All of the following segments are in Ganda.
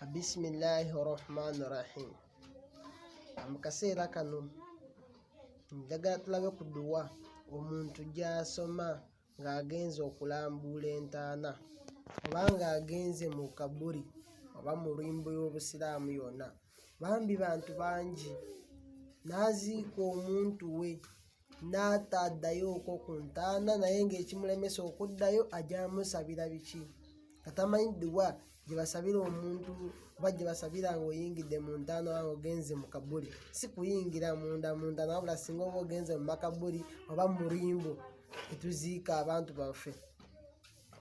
Bismillahirrahmanirrahim. Mukaseera kano njagala tulabe ku dduwa omuntu gy'asoma ng'agenze okulambuula entaana oba ng'agenze mu kabuli oba mu lwimbo y'Obusiraamu yonna. Bambi bantu bangi n'aziika omuntu we n'ataddayoko ku ntaana naye ng'ekimulemesa okuddayo ajyamusabira biki nga tamanyi dduwa gye basabira omuntu oba gye basabira ng'oyingidde mu ntaana oba ng'ogenze mu kabuli. Si kuyingira munda wabula singa oba ogenze mu makabuli oba mu lwimbo etuziika abantu baffe.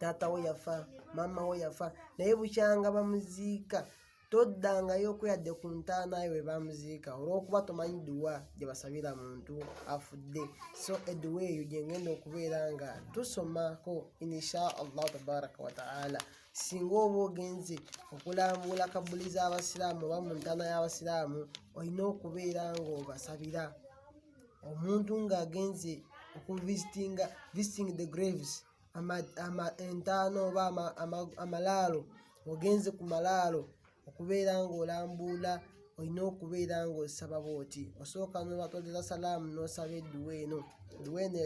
Taata wo yafa, maama wo yafa, naye bukyanga bamuziika toddangayo okweyadde ku ntaana yo we bamuziika olw'okuba tomanyi dduwa gye basabira muntu afudde. So edduwa eyo gye ngenda okubeera nga tusomako insha Allah tabaraka wa ta'ala. Singa oba ogenze okulambuula kabuli z'Abasiraamu oba mu ntaana y'Abasiraamu olina okubeera ng'obasabira. Omuntu ng'agenze visiting the graves, entaana oba amalaalo, ogenze ku malaalo okubeera ng'olambuula olina okubeera ng'osaba bw'oti. Osooka n'obatolera salaamu n'osaba edduwa eno. Edduwa eno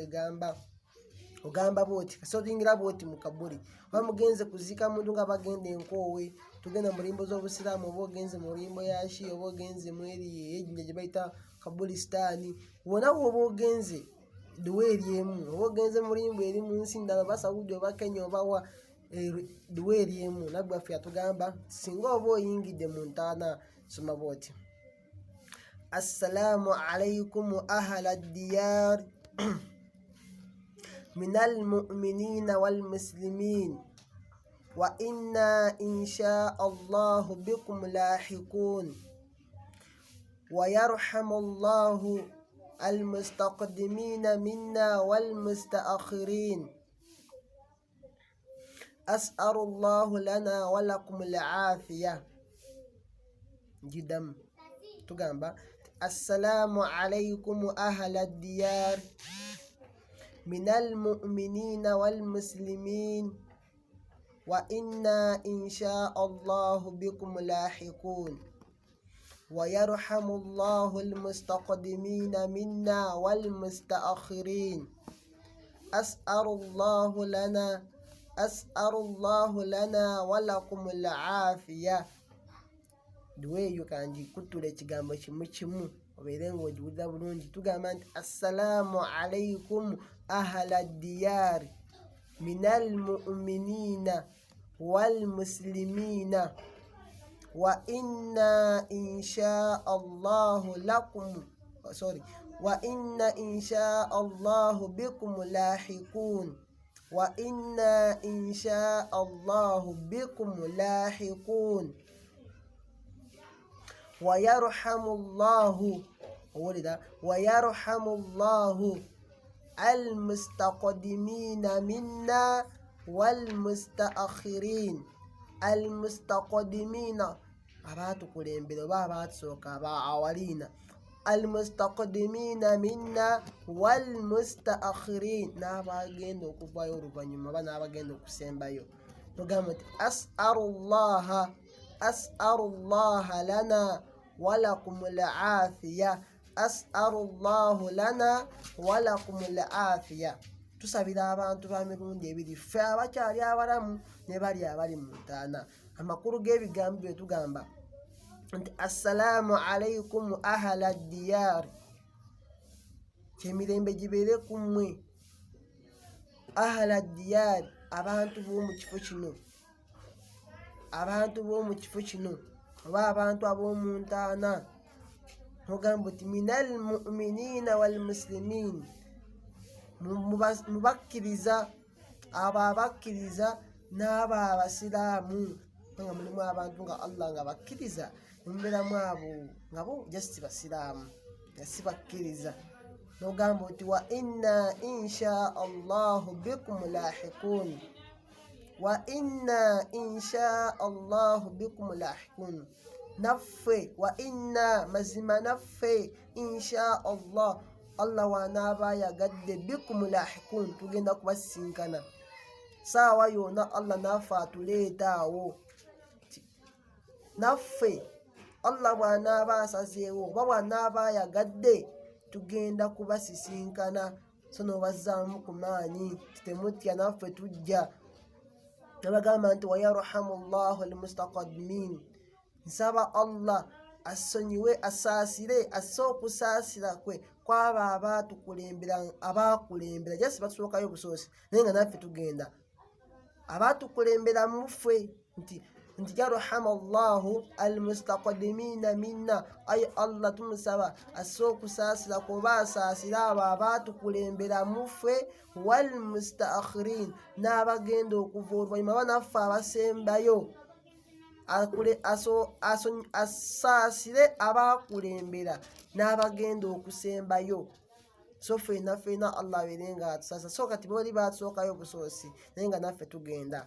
ogamba bw'oti kasi oyingira bw'oti mu kabuli. Oba mugenze kuziika muntu nga bagenda enkoowe, tugenda mu limbo z'Obusiraamu oba ogenze mu limbo ya Shia oba ogenze mu ejjinja gye bayita kabulistaani, wonna w'oba ogenze edduwa eri emu. Oba ogenze mu limbo eri mu nsi ndala oba Saudi oba Kenya oba wa, edduwa eri emu. Nabbi waffe yatugamba singa oba oyingidde mu ntaana soma bw'oti: Assalaamu alaykum ahla diyar من المؤمنين والمسلمين وإنا إن شاء الله بكم لاحقون ويرحم الله المستقدمين منا والمستأخرين أسأل الله لنا ولكم العافية. جدا تقام السلام عليكم أهل الديار من المؤمنين والمسلمين وإنا إن شاء الله بكم لاحقون ويرحم الله المستقدمين منا والمستأخرين أسأل الله لنا ولكم العافية. Duweeyo kanji kuttula ekigambo kimu kimu obeere ng'ogiwulira bulungi. Tugamba nti assalaamu alaykum ahla diyari minal mu'minina wal muslimina wa inna insha Allahu bikum lahiqun wa inna insha Allahu bikum lahiqun ويرحم الله المستقدمين منا والمستأخرين. المستقدمين abatukulembera oba abatusooka awaliina. المستقدمين منا والمستأخرين n'abagenda okuvaayo oluvannyuma oba n'abagenda okusembayo. Tugamba nti أسأل الله لنا ولكم العافية. أسأل الله لنا ولكم العافية. Tusabira abantu ba mirundi ebiri, ffe abakyali abalamu ne bali abali mu ntaana. Amakulu g'ebigambo bye tugamba nti assalaamu alaykum ahla diyar, kyemirembe gibeere ku mmwe. Ahla diyar, abantu b'omu kifo kino oba abantu ab'omu ntaana. Mugamba nti minal mu'minina wal muslimin, mubakkiriza abo abakkiriza n'abo abasiraamu. Nga mulimu abantu nga Allah nga bakkiriza, mubeeramu abo nga bo just basiraamu nga si bakkiriza. Nogamba nti wa inna insha Allahu bikum lahiqun, wa inna insha Allahu bikum lahiqun. Naffe wa inna mazima naffe insha Allah wanaaba ayagadde bikum lahiqun tugenda kubasinkana. Saawa yonna Allah naffe atuleeta awo naffe Allah bw'anaaba asazeewo oba bw'anaaba ayagadde tugenda kubasisinkana so n'obazzaamu ku maanyi temutya naffe tujja. Nabagamba nti wayarhamu llahu almustaqadimin, nsaba Allah asonyiwe asaasire asse okusaasira kwe kwabo abaakulembera jasi batusookayo obusoosi naye nga naffe tugenda abaatukulembera muffe nti yarhama llahu almustaqadimina minna, ay Allah tumusaba asse okusaasira kuba asaasire abo abaatukulembera muffe walmustaakhirin, n'abagenda okuva oluvannyuma banaffe abasembayo asaasire abaakulembera n'abagenda okusembayo. So fena Allah abeerenga atusaasa. So kati boli batusookayo obusoosi naye nga naffe tugenda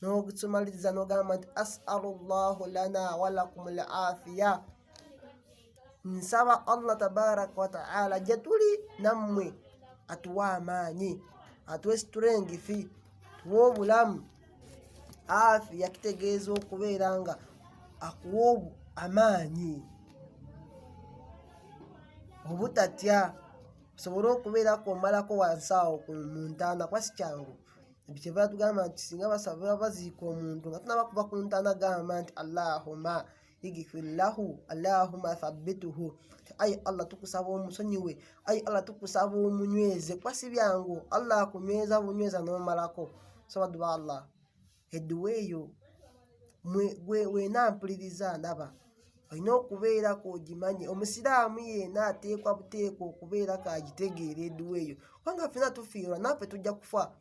n'okutumaliriza n'ogamba nti as'alu llahu lana walakum al-afiya, nsaba Allah tabaraka wa ta'ala gye tuli nammwe atuwa amaanyi, atuwe strength, tuwe obulamu. Afiya kitegeeza okubeera nga akuwa amaanyi, obutatya, osobole okubeerako omalako wansi awo mu ntaana kwasi kyangu. Kyeva tugamba nti singa basaba baziika omuntu nga tunabakuba ku ntaana gamba nti Allahumma igfir lahu, Allahumma thabbituhu, ayi Allah tukusaba omusonyiwe, ayi Allah tukusaba omunyweze. Kwasi byangu Allah akunyweza bunyweza n'omalako. So baduwa Allah edduwa eyo wenampuliriza ndaba olina okubeera k'ogimanye. Omusiraamu yenna ateekwa buteekwa okubeera k'agitegeera edduwa eyo, kubanga ffenna tufiirwa naffe tujja kufa.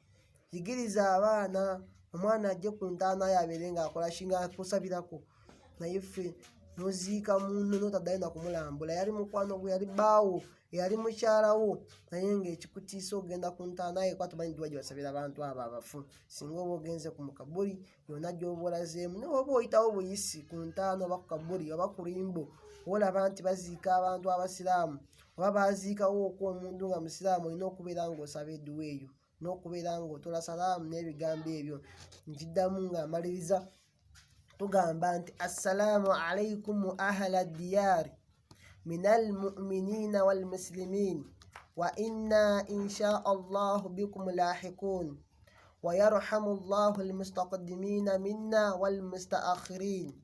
Yigiriza abaana omwana ajje ku ntaana ye abeere ng'akola kinga akusabirako, naye ffe noziika munno n'otaddayo na kumulambula. Yali mukwano gwe, yali bbaawo, yali mukyalawo, naye ng'ekikutiisa ogenda ku ntaana ye kuba tomanyi dduwa gye basabira abantu abo abafu. Singa oba ogenze ku mukabuli yonna gy'oba olazeemu, naye oba oyitawo buyisi ku ntaana oba ku kabuli oba ku limbo olaba nti baziika abantu abasiraamu oba baziikawo okwo omuntu nga musiraamu, olina okubeera ng'osaba edduwa eyo n'okubeera ng'otola salaamu n'ebigambo ebyo. Nkiddamu ng'amaliriza tugamba nti assalaamu alaikum ahla diyaari minal mu'minina wal muslimin wa inna insha allahu bikum lahiqun wa yarhamu llahu almustaqdimina minna wal mustaakhirin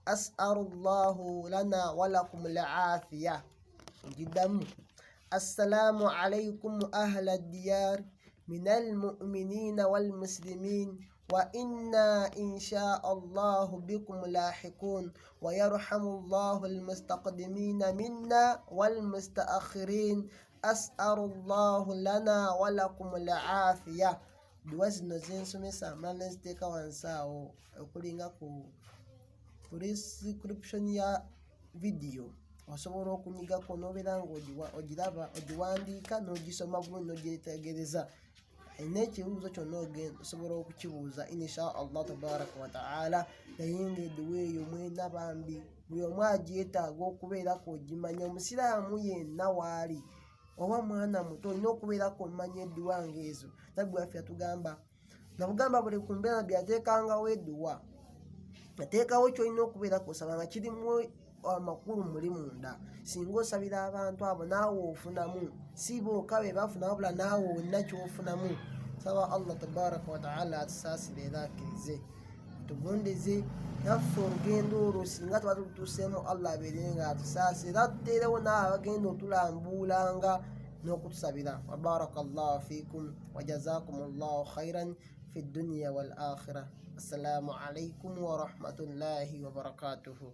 as'alu llahu lana wa lakum al-afiya. Nkiddamu assalaamu alaikum ahla diyaari من المؤمنين والمسلمين وإنا إن شاء الله بكم لاحقون ويرحم الله المستقدمين منا والمستأخرين أسأل الله لنا ولكم العافية. Dua zino zensomesa mala nziteeka wansi awo okulinga ku description ya video, osobola okunyigako n'obeera ng'ogiraba ogiwandiika n'ogisoma bulungi n'ogyetegereza. N'ekibuuzo kyonna ogenda osobola okukibuuza insha Allah tabaraka wa ta'ala. Naye ng'edduwa eyo mwena bambi buli omu agyetaaga okubeerako ogimanya. Omusiraamu yenna waali oba mwana muto olina okubeerako omanya edduwa ng'ezo. Nabbi waffe yatugamba nabugamba buli ku mbeera nabbi yateekangawo edduwa, yateekawo ky'olina okubeerako osaba nga kirimu amakulu muli munda. Singa osabira abantu abo naawe ofunamu, si bokka be bafuna wabula naawe olina ky'ofunamu. Saba Allah tabaraka wa ta'ala atusaasire era akkirize tugondeze naffe olugendo olwo singa tuba tutuuseemu Allah abeere nga atusaasire era tuteerewo naawe abagenda otulambuulanga n'okutusabira. Wa barakallahu fiikum wa jazakumullahu khairan fi dunya wal akhirah. Assalamu alaikum wa rahmatullahi wa barakatuhu.